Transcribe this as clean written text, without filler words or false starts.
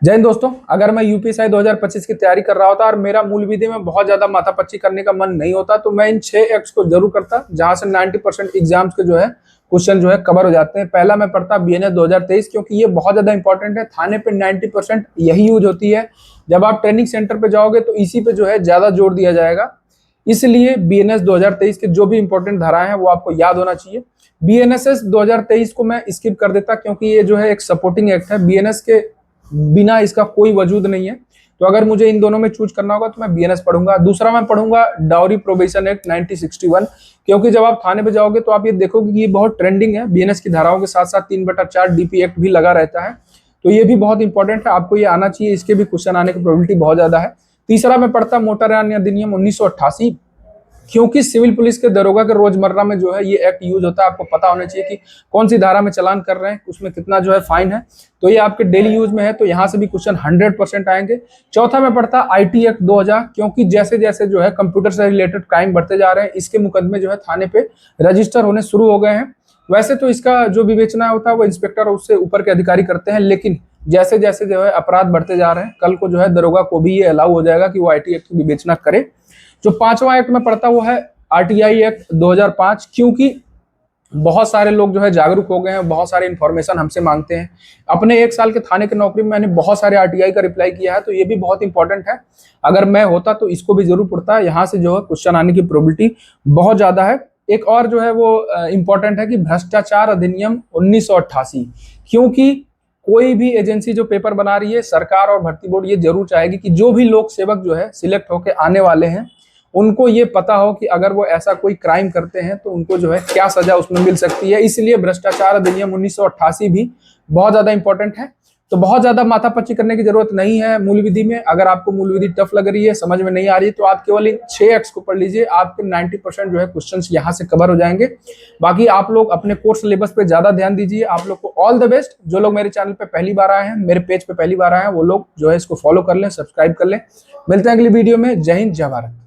जय हिंद दोस्तों। अगर मैं यूपीएससी 2025 की तैयारी कर रहा होता और मेरा मूल विधि में बहुत ज्यादा माथापच्ची करने का मन नहीं होता तो मैं इन 6 एक्ट्स को जरूर करता, जहां से 90% एग्जाम्स के जो है क्वेश्चन जो है कवर हो जाते हैं। पहला मैं पढ़ता बीएनएस 2023, क्योंकि ये बहुत ज्यादा इंपॉर्टेंट है। थाने पे 90% यही यूज होती है। जब आप ट्रेनिंग सेंटर पे जाओगे तो इसी पे जो है ज्यादा जोर दिया जाएगा, इसलिए बीएनएस 2023 के जो भी इंपॉर्टेंट धाराएं हैं वो आपको याद होना चाहिए। बीएनएसएस 2023 को मैं स्किप कर देता, क्योंकि ये जो है एक सपोर्टिंग एक्ट है। बीएनएस के बिना इसका कोई वजूद नहीं है। तो अगर मुझे इन दोनों में चूज करना होगा तो मैं बीएनएस पढ़ूंगा। दूसरा मैं पढ़ूंगा डाउरी प्रोबेशन एक्ट 1961, क्योंकि जब आप थाने पे जाओगे तो आप ये देखोगे कि ये बहुत ट्रेंडिंग है। बीएनएस की धाराओं के साथ साथ 3/4 डीपी एक्ट भी लगा रहता है, तो ये भी बहुत इंपॉर्टेंट है, आपको ये आना चाहिए। इसके भी क्वेश्चन आने की प्रोबेबिलिटी बहुत ज्यादा है। तीसरा मैं पढ़ता मोटरयान अधिनियम 1988, क्योंकि सिविल पुलिस के दरोगा के रोजमर्रा में जो है ये एक्ट यूज होता है। आपको पता होना चाहिए कि कौन सी धारा में चालान कर रहे हैं, उसमें कितना जो है फाइन है, तो ये आपके डेली यूज में है, तो यहाँ से भी क्वेश्चन 100% आएंगे। चौथा में पढ़ता आईटी एक्ट 2000, क्योंकि जैसे जैसे जो है कंप्यूटर से रिलेटेड क्राइम बढ़ते जा रहे हैं, इसके मुकदमे जो है थाने पे रजिस्टर होने शुरू हो गए हैं। वैसे तो इसका जो विवेचना होता है वो इंस्पेक्टर और उससे ऊपर के अधिकारी करते हैं, लेकिन जैसे जैसे जो है अपराध बढ़ते जा रहे हैं, कल को जो है दरोगा को भी ये अलाउ हो जाएगा कि वो आईटी एक्ट की विवेचना करे। जो पांचवा एक्ट में पढ़ता वो है आरटीआई एक्ट 2005, क्योंकि बहुत सारे लोग जो है जागरूक हो गए हैं, बहुत सारे इन्फॉर्मेशन हमसे मांगते हैं। अपने 1 साल के थाने की नौकरी में मैंने बहुत सारे आरटीआई का रिप्लाई किया है, तो ये भी बहुत इंपॉर्टेंट है। अगर मैं होता तो इसको भी जरूर पढ़ता है, यहाँ से जो है क्वेश्चन आने की प्रोबेबिलिटी बहुत ज्यादा है। एक और जो है वो इंपॉर्टेंट है कि भ्रष्टाचार अधिनियम 1988, क्योंकि कोई भी एजेंसी जो पेपर बना रही है, सरकार और भर्ती बोर्ड ये जरूर चाहेगी कि जो भी लोक सेवक जो है सिलेक्ट होकर आने वाले हैं, उनको ये पता हो कि अगर वो ऐसा कोई क्राइम करते हैं तो उनको जो है क्या सजा उसमें मिल सकती है। इसलिए भ्रष्टाचार अधिनियम 1988 भी बहुत ज्यादा इंपॉर्टेंट है। तो बहुत ज्यादा माथापच्ची करने की जरूरत नहीं है मूल विधि में। अगर आपको मूल विधि टफ लग रही है, समझ में नहीं आ रही है, तो आप केवल इन 6 एक्ट्स को पढ़ लीजिए, आपके 90% जो है क्वेश्चंस यहाँ से कवर हो जाएंगे। बाकी आप लोग अपने कोर्स सिलेबस पे ज्यादा ध्यान दीजिए। आप लोग को ऑल द बेस्ट। जो लोग मेरे चैनल पे पहली बार आए हैं, मेरे पेज पे पहली बार आए हैं, वो लोग जो है इसको फॉलो कर लें, सब्सक्राइब कर लें। मिलते हैं अगली वीडियो में। जय हिंद, जय भारत।